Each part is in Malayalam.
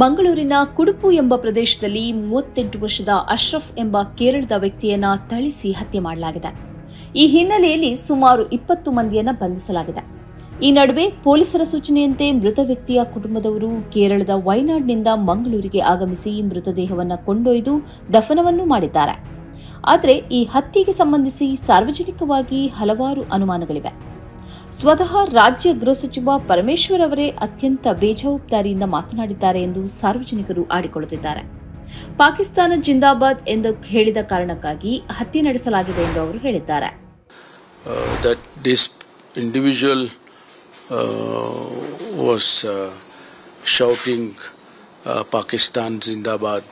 ಮಂಗಳೂರಿನ ಕುಡುಪು ಎಂಬ ಪ್ರದೇಶದಲ್ಲಿ 38 ವರ್ಷದ ಅಶ್ರಫ್ ಎಂಬ ಕೇರಳದ ವ್ಯಕ್ತಿಯನ್ನ ಥಳಿಸಿ ಹತ್ಯೆ ಮಾಡಲಾಗಿದೆ. ಈ ಹಿನ್ನೆಲೆಯಲ್ಲಿ ಸುಮಾರು 20 ಮಂದಿಯನ್ನ ಬಂಧಿಸಲಾಗಿದೆ. ಈ ನಡುವೆ ಪೊಲೀಸರ ಸೂಚನೆಯಂತೆ ಮೃತ ವ್ಯಕ್ತಿಯ ಕುಟುಂಬದವರು ಕೇರಳದ ವಯನಾಡ್ನಿಂದ ಮಂಗಳೂರಿಗೆ ಆಗಮಿಸಿ ಮೃತದೇಹವನ್ನು ಕೊಂಡೊಯ್ದು ದಫನವನ್ನು ಮಾಡಿದ್ದಾರೆ. ಆದರೆ ಈ ಹತ್ಯೆಗೆ ಸಂಬಂಧಿಸಿ ಸಾರ್ವಜನಿಕವಾಗಿ ಹಲವಾರು ಅನುಮಾನಗಳಿವೆ. ಸ್ವತಃ ರಾಜ್ಯ ಗೃಹ ಸಚಿವ ಪರಮೇಶ್ವರ್ ಅವರೇ ಅತ್ಯಂತ ಬೇಜವಾಬ್ದಾರಿಯಿಂದ ಮಾತನಾಡಿದ್ದಾರೆ ಎಂದು ಸಾರ್ವಜನಿಕರು ಆಡಿಕೊಳ್ಳುತ್ತಿದ್ದಾರೆ. ಪಾಕಿಸ್ತಾನ ಜಿಂದಾಬಾದ್ ಎಂದು ಹೇಳಿದ ಕಾರಣಕ್ಕಾಗಿ ಹತ್ಯೆ ನಡೆಸಲಾಗಿದೆ ಎಂದು ಅವರು ಹೇಳಿದ್ದಾರೆ. Was shouting Pakistan Zindabad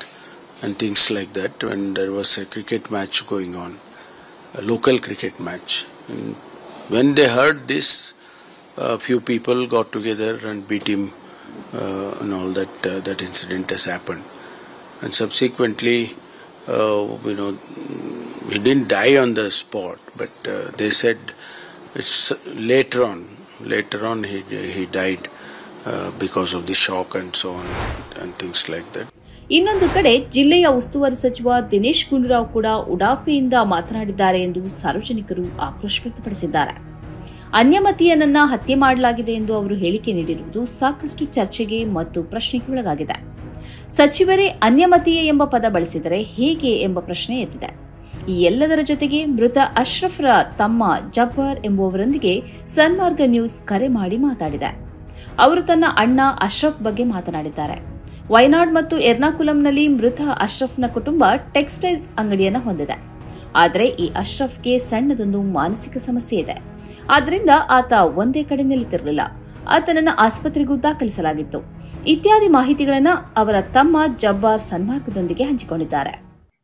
and things like that when there was a cricket match going on, a local cricket match. And when they heard this, a few people got together and beat him and all that. That incident has happened, and subsequently, he didn't die on the spot, but they said it's later on he died because of the shock and so on and things like that. ಇನ್ನೊಂದು ಕಡೆ ಜಿಲ್ಲೆಯ ಉಸ್ತುವಾರಿ ಸಚಿವ ದಿನೇಶ್ ಗುಂಡೂರಾವ್ ಕೂಡ ಉಡಾಫೆಯಿಂದ ಮಾತನಾಡಿದ್ದಾರೆ ಎಂದು ಸಾರ್ವಜನಿಕರು ಆಕ್ರೋಶ ವ್ಯಕ್ತಪಡಿಸಿದ್ದಾರೆ. ಅನ್ಯಮತೀಯನನ್ನ ಹತ್ಯೆ ಮಾಡಲಾಗಿದೆ ಎಂದು ಅವರು ಹೇಳಿಕೆ ನೀಡಿರುವುದು ಸಾಕಷ್ಟು ಚರ್ಚೆಗೆ ಮತ್ತು ಪ್ರಶ್ನೆಗೆ ಒಳಗಾಗಿದೆ. ಸಚಿವರೇ ಅನ್ಯಮತೀಯ ಎಂಬ ಪದ ಬಳಸಿದರೆ ಹೇಗೆ ಎಂಬ ಪ್ರಶ್ನೆ ಎದ್ದಿದೆ. ಈ ಎಲ್ಲದರ ಜೊತೆಗೆ ಮೃತ ಅಶ್ರಫ್ರ ತಮ್ಮ ಜಬ್ಬಾರ್ ಎಂಬುವವರೊಂದಿಗೆ ಸನ್ಮಾರ್ಗ ನ್ಯೂಸ್ ಕರೆ ಮಾಡಿ ಮಾತಾಡಿದೆ. ಅವರು ತನ್ನ ಅಣ್ಣ ಅಶ್ರಫ್ ಬಗ್ಗೆ ಮಾತನಾಡಿದ್ದಾರೆ. ವಯನಾಡ್ ಮತ್ತು ಎರ್ನಾಕುಲಂನಲ್ಲಿ ಮೃತ ಅಶ್ರಫ್ನ ಕುಟುಂಬ ಟೆಕ್ಸ್ಟೈಲ್ಸ್ ಅಂಗಡಿಯನ್ನು ಹೊಂದಿದೆ. ಆದರೆ ಈ ಅಶ್ರಫ್ಗೆ ಸಣ್ಣದೊಂದು ಮಾನಸಿಕ ಸಮಸ್ಯೆ ಇದೆ. ಆದ್ದರಿಂದ ಆತ ಒಂದೇ ಕಡೆ ನಿಲ್ಲುತ್ತಿರಲಿಲ್ಲ. ಆತನನ್ನು ಆಸ್ಪತ್ರೆಗೂ ದಾಖಲಿಸಲಾಗಿತ್ತು. ಇತ್ಯಾದಿ ಮಾಹಿತಿಗಳನ್ನು ಅವರ ತಮ್ಮ ಜಬ್ಬಾರ್ ಸನ್ಮಾರ್ಗದೊಂದಿಗೆ ಹಂಚಿಕೊಂಡಿದ್ದಾರೆ.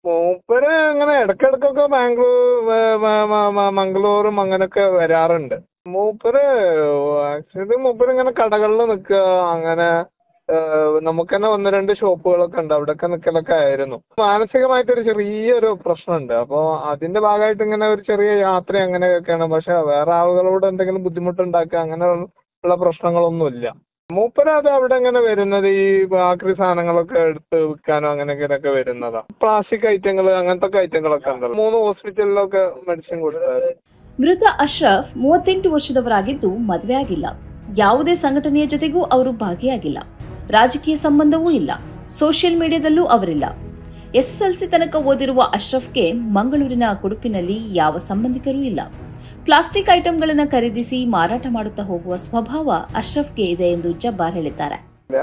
മൂപ്പര് അങ്ങനെ ഇടക്കിടക്കൊക്കെ മംഗളൂരും അങ്ങനൊക്കെ വരാറുണ്ട്. ആക്ച്വലി മൂപ്പര് ഇങ്ങനെ കടകളിൽ നിൽക്കുക, അങ്ങനെ നമുക്ക് തന്നെ 1-2 ഷോപ്പുകളൊക്കെ ഉണ്ട്, അവിടെയൊക്കെ നിൽക്കലൊക്കെ ആയിരുന്നു. മാനസികമായിട്ടൊരു ചെറിയൊരു പ്രശ്നമുണ്ട്. അപ്പോൾ അതിന്റെ ഭാഗമായിട്ട് ഇങ്ങനെ ഒരു ചെറിയ യാത്ര അങ്ങനെയൊക്കെയാണ്. പക്ഷെ വേറെ ആളുകളോട് എന്തെങ്കിലും ബുദ്ധിമുട്ടുണ്ടാക്കുക അങ്ങനെയുള്ള പ്രശ്നങ്ങളൊന്നുമില്ല. മൂപ്പരത് അവിടെ ഇങ്ങനെ വരുന്നത് ഈ ആക്രി സാധനങ്ങളൊക്കെ എടുത്ത് വിൽക്കാനോ അങ്ങനെയൊക്കെ വരുന്നതാ. പ്ലാസ്റ്റിക് ഐറ്റങ്ങൾ അങ്ങനത്തെ ഐറ്റങ്ങളൊക്കെ ഉണ്ടല്ലോ. 3 ಹಾಸ್ಪಿಟಲ್ಗೆ ಮೆಡಿಸಿನ್ ಕೊಡ್ತಾರೆ. ಮೃತ ಅಶ್ರಫ್ 38 ವರ್ಷದವರಾಗಿದ್ದು ಮದುವೆ ಆಗಿಲ್ಲ. ಯಾವುದೇ ಸಂಘಟನೆಯ ಜೊತೆಗೂ ಅವರು ಭಾಗಿಯಾಗಿಲ್ಲ. ರಾಜಕೀಯ ಸಂಬಂಧವೂ ಇಲ್ಲ. ಸೋಷಿಯಲ್ ಮೀಡಿಯಾದಲ್ಲೂ ಅವರಿಲ್ಲ. SSLC ತನಕ ಓದಿರುವ ಅಶ್ರಫ್ಗೆ ಮಂಗಳೂರಿನ ಕುಡುಪಿನಲ್ಲಿ ಯಾವ ಸಂಬಂಧಿಕರೂ ಇಲ್ಲ. ಪ್ಲಾಸ್ಟಿಕ್ ಐಟಂಗಳನ್ನು ಖರೀದಿಸಿ ಮಾರಾಟ ಮಾಡುತ್ತಾ ಹೋಗುವ ಸ್ವಭಾವ ಅಶ್ರಫ್ಗೆ ಇದೆ ಎಂದು ಜಬ್ಬಾರ್ ಹೇಳಿದ್ದಾರೆ.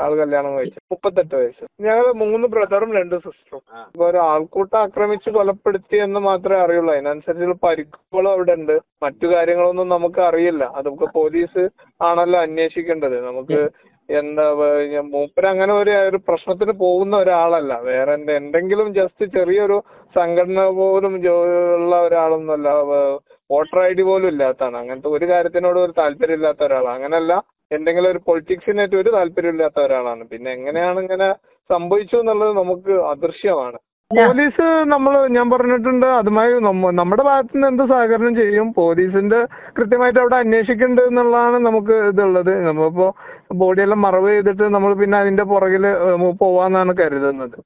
ആള് കല്യാണം കഴിച്ചു, 38 വയസ്സ്. ഞങ്ങള് 3 ബ്രദറും 2 സിസ്റ്ററും. ഒരു ആൾക്കൂട്ടം ആക്രമിച്ച് കൊലപ്പെടുത്തി എന്ന് മാത്രമേ അറിയുള്ളൂ. അതിനനുസരിച്ചുള്ള പരിക്കുകളും അവിടെ ഉണ്ട്. മറ്റു കാര്യങ്ങളൊന്നും നമുക്ക് അറിയില്ല. അതൊക്കെ പോലീസ് ആണല്ലോ അന്വേഷിക്കേണ്ടത്. നമുക്ക് എന്താ മൂപ്പര് അങ്ങനെ ഒരു പ്രശ്നത്തിന് പോകുന്ന ഒരാളല്ല. വേറെ എന്തെങ്കിലും ജസ്റ്റ് ചെറിയൊരു സംഘടന പോലും ഉള്ള ഒരാളൊന്നുമല്ല. വോട്ടർ ID പോലും ഇല്ലാത്തതാണ്. അങ്ങനത്തെ ഒരു കാര്യത്തിനോട് ഒരു താല്പര്യം ഇല്ലാത്ത ഒരാളാണ്. അങ്ങനല്ല, എന്തെങ്കിലും ഒരു പൊളിറ്റിക്സിനായിട്ട് ഒരു താല്പര്യമില്ലാത്ത ഒരാളാണ്. പിന്നെ എങ്ങനെയാണ് ഇങ്ങനെ സംഭവിച്ചു എന്നുള്ളത് നമുക്ക് അദൃശ്യമാണ്. പോലീസ് ഞാൻ പറഞ്ഞിട്ടുണ്ട്, അതുമായി നമ്മുടെ ഭാഗത്തു നിന്ന് എന്ത് സഹകരണം ചെയ്യും. പോലീസിന്റെ കൃത്യമായിട്ട് അവിടെ അന്വേഷിക്കേണ്ടത് എന്നുള്ളതാണ് നമുക്ക് ഇതുള്ളത്. നമ്മളിപ്പോ ബോഡിയെല്ലാം മറവ് ചെയ്തിട്ട് നമ്മൾ പിന്നെ അതിന്റെ പുറകില് പോവാന്നാണ് കരുതുന്നത്.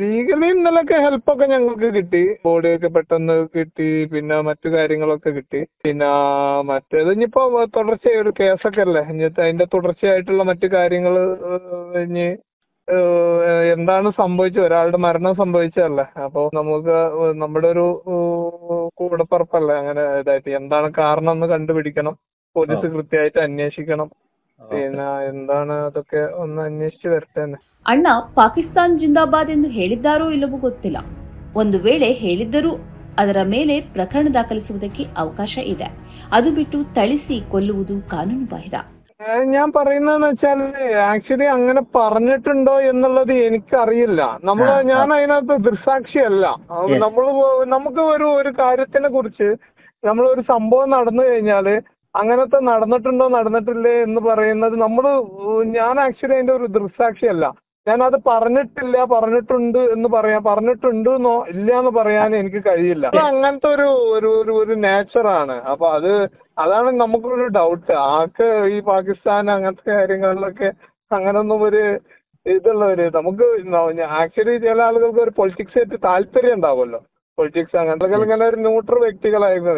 ലീഗലി ഇന്നലൊക്കെ ഹെൽപ്പൊക്കെ ഞങ്ങൾക്ക് കിട്ടി. ബോഡിയൊക്കെ പെട്ടെന്ന് കിട്ടി. പിന്നെ മറ്റു കാര്യങ്ങളൊക്കെ കിട്ടി. പിന്നെ മറ്റേത് ഇനിയിപ്പോ തുടർച്ചയായ ഒരു കേസൊക്കെ അല്ലേ, അതിന്റെ തുടർച്ചയായിട്ടുള്ള മറ്റു കാര്യങ്ങൾ ഇനി എന്താണ് സംഭവിച്ചത്, ഒരാളുടെ മരണം സംഭവിച്ചതല്ലേ. അപ്പൊ നമുക്ക് നമ്മുടെ ഒരു കൂടപ്പറപ്പല്ലേ, അങ്ങനെ ഇതായിട്ട് എന്താണ് കാരണം എന്ന് കണ്ടുപിടിക്കണം. പോലീസ് കൃത്യമായിട്ട് അന്വേഷിക്കണം. പിന്നെ എന്താണ് അതൊക്കെ ഒന്ന് ಅನ್ವೇಷಿಸಿ ಬರ್ತೇನೆ. ಅಣ್ಣ ಪಾಕಿಸ್ತಾನ್ ಜಿಂದಾಬಾದ್ ಎಂದು ಹೇಳಿದ್ದಾರೋ ಇಲ್ಲವೋ ಗೊತ್ತಿಲ್ಲ. ಒಂದು ವೇಳೆ ಹೇಳಿದ್ದರೂ ಅದರ ಮೇಲೆ ಪ್ರಕರಣ ದಾಖಲಿಸುವುದಕ್ಕೆ ಅವಕಾಶ ಇದೆ. ಅದು ಬಿಟ್ಟು ಥಳಿಸಿ ಕೊಲ್ಲುವುದು ಕಾನೂನು ಬಾಹಿರ. ഞാൻ പറയുന്നതെന്ന് വെച്ചാൽ ആക്ച്വലി അങ്ങനെ പറഞ്ഞിട്ടുണ്ടോ എന്നുള്ളത് എനിക്കറിയില്ല. ഞാൻ അതിനകത്ത് ദൃക്സാക്ഷിയല്ല. നമുക്ക് ഒരു കാര്യത്തിനെ കുറിച്ച് നമ്മളൊരു സംഭവം നടന്നു കഴിഞ്ഞാല് അങ്ങനത്തെ നടന്നിട്ടുണ്ടോ നടന്നിട്ടില്ലേ എന്ന് പറയുന്നത് ഞാൻ ആക്ച്വലി അതിന്റെ ഒരു ദൃക്സാക്ഷിയല്ല. ഞാനത് പറഞ്ഞിട്ടുണ്ട് എന്ന് പറഞ്ഞിട്ടുണ്ട് എന്നോ ഇല്ല എന്ന് പറയാൻ എനിക്ക് കഴിയില്ല. അങ്ങനത്തെ ഒരു നേച്ചറാണ്. അപ്പൊ അതാണ് നമുക്കൊരു ഡൗട്ട്. ആൾക്ക് ഈ പാകിസ്ഥാൻ അങ്ങനത്തെ കാര്യങ്ങളിലൊക്കെ അങ്ങനൊന്നും ഇതുള്ളവര് നമുക്ക് ആക്ച്വലി ചില ആളുകൾക്ക് ഒരു പൊളിറ്റിക്സ് ആയിട്ട് താല്പര്യം ഉണ്ടാവുമല്ലോ. പൊളിറ്റിക്സ് അങ്ങനത്തെ ഇങ്ങനെ ഒരു ന്യൂട്രൽ വ്യക്തികളായിരുന്നു.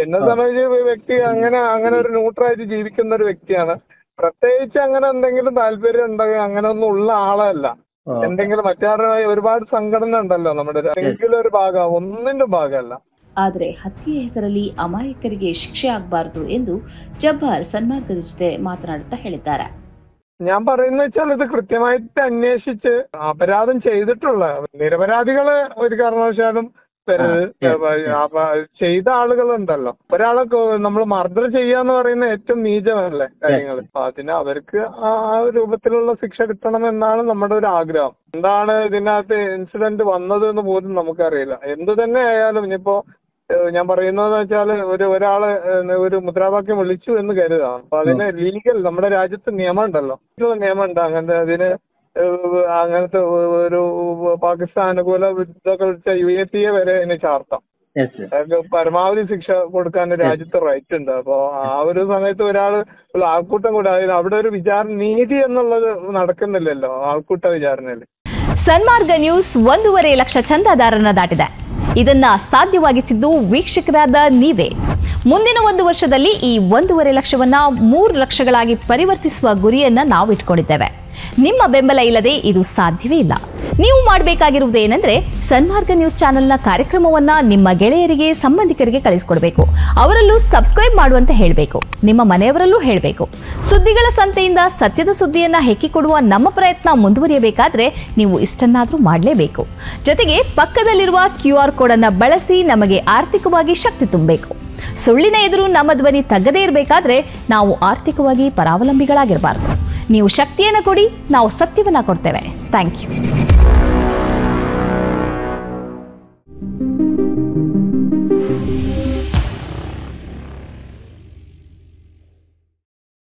എന്നെ സംബന്ധിച്ച് വ്യക്തി അങ്ങനെ ഒരു ന്യൂട്രലായിട്ട് ജീവിക്കുന്ന ഒരു വ്യക്തിയാണ്. പ്രത്യേകിച്ച് അങ്ങനെ എന്തെങ്കിലും താല്പര്യം ഉണ്ടെങ്കിൽ അങ്ങനെ ഒന്നും ഉള്ള ಆಳಲ್ಲ. എന്തെങ്കിലും മറ്റാരുടെ ഒരുപാട് സംഘടന ഉണ്ടല്ലോ നമ്മുടെ എന്തെങ്കിലും ഒരു ഭാഗം ഒന്നിന്റെ ഭാഗമല്ല. ಆದರೆ ಹತ್ಯೆಯ ಹೆಸರಲ್ಲಿ ಅಮಾಯಕರಿಗೆ ಶಿಕ್ಷೆ ಆಗಬಾರದು ಎಂದು ಜಬ್ಬಾರ್ ಸನ್ಮಾರ್ಗದ ಜೊತೆ ಮಾತನಾಡುತ್ತಾ ಹೇಳಿದ್ದಾರೆ. ഞാൻ പറയുന്നത് വെച്ചാൽ ഇത് കൃത്യമായിട്ട് അന്വേഷിച്ച് അപരാധം ചെയ്തിട്ടുള്ള നിരപരാധികളെ ഒരു കാരണവശാലും ചെയ്ത ആളുകളുണ്ടല്ലോ. ഒരാളെ നമ്മൾ മർഡർ ചെയ്യാന്ന് പറയുന്ന ഏറ്റവും നീചമല്ലേ കാര്യങ്ങൾ. അതിന് അവർക്ക് ആ രൂപത്തിലുള്ള ശിക്ഷ കിട്ടണമെന്നാണ് നമ്മുടെ ഒരു ആഗ്രഹം. എന്താണ് ഇതിനകത്ത് ഇൻസിഡന്റ് വന്നത് എന്ന് പോലും നമുക്കറിയില്ല. എന്ത് തന്നെ ആയാലും ഇനിയിപ്പോ ഞാൻ പറയുന്നതെന്ന് വെച്ചാൽ ഒരാള് ഒരു മുദ്രാവാക്യം വിളിച്ചു എന്ന് കരുതാം. അപ്പൊ അതിന് ലീഗൽ നമ്മുടെ രാജ്യത്ത് നിയമം ഉണ്ടല്ലോ, നിയമമുണ്ട് അങ്ങനത്തെ. അതിന് അങ്ങനത്തെ ഒരു പാകിസ്ഥാൻ അനുകൂല ഇതൊക്കെ വിളിച്ച UAPA വരെ അതിന് ചാർത്താം. പരമാവധി ശിക്ഷ കൊടുക്കാൻ രാജ്യത്ത് റൈറ്റ് ഉണ്ട്. അപ്പൊ ആ ഒരു സമയത്ത് ഒരാള് ആൾക്കൂട്ടം കൂടെ അവിടെ ഒരു വിചാരണ നീതി എന്നുള്ളത് നടക്കുന്നില്ലല്ലോ ആൾക്കൂട്ട വിചാരണയിൽ. ಸನ್ಮಾರ್ಗ ನ್ಯೂಸ್ 1.5 ಲಕ್ಷ ಚಂದಾದಾರರನ್ನ ದಾಟಿದೆ. ಇದನ್ನ ಸಾಧ್ಯವಾಗಿಸಿದ್ದು ವೀಕ್ಷಕರಾದ ನೀವೇ. ಮುಂದಿನ 1 ವರ್ಷದಲ್ಲಿ ಈ 1.5 ಲಕ್ಷವನ್ನ 3 ಲಕ್ಷಗಳಾಗಿ ಪರಿವರ್ತಿಸುವ ಗುರಿಯನ್ನ ನಾವು ಇಟ್ಕೊಂಡಿದ್ದೇವೆ. ನಿಮ್ಮ ಬೆಂಬಲ ಇಲ್ಲದೆ ಇದು ಸಾಧ್ಯವೇ ಇಲ್ಲ. ನೀವು ಮಾಡಬೇಕಾಗಿರುವುದು ಏನಂದ್ರೆ ಸನ್ಮಾರ್ಗ ನ್ಯೂಸ್ ಚಾನೆಲ್ನ ಕಾರ್ಯಕ್ರಮವನ್ನ ನಿಮ್ಮ ಗೆಳೆಯರಿಗೆ ಸಂಬಂಧಿಕರಿಗೆ ಕಳಿಸಿಕೊಡಬೇಕು. ಅವರಲ್ಲೂ ಸಬ್ಸ್ಕ್ರೈಬ್ ಮಾಡುವಂತೆ ಹೇಳಬೇಕು. ನಿಮ್ಮ ಮನೆಯವರಲ್ಲೂ ಹೇಳಬೇಕು. ಸುದ್ದಿಗಳ ಸಂತೆಯಿಂದ ಸತ್ಯದ ಸುದ್ದಿಯನ್ನ ಹೆಕ್ಕಿಕೊಡುವ ನಮ್ಮ ಪ್ರಯತ್ನ ಮುಂದುವರಿಯಬೇಕಾದ್ರೆ ನೀವು ಇಷ್ಟನ್ನಾದರೂ ಮಾಡಲೇಬೇಕು. ಜೊತೆಗೆ ಪಕ್ಕದಲ್ಲಿರುವ QR ಕೋಡ್ ಅನ್ನ ಬಳಸಿ ನಮಗೆ ಆರ್ಥಿಕವಾಗಿ ಶಕ್ತಿ ತುಂಬಬೇಕು. ಸುಳ್ಳಿನ ಎದುರು ನಮ್ಮ ಧ್ವನಿ ತಗ್ಗದೇ ಇರಬೇಕಾದ್ರೆ ನಾವು ಆರ್ಥಿಕವಾಗಿ ಪರಾವಲಂಬಿಗಳಾಗಿರಬಾರದು. ನೀವು ಶಕ್ತಿಯನ್ನು ಕೊಡಿ, ನಾವು ಸತ್ಯವನ್ನ ಕೊಡ್ತೇವೆ. Thank you.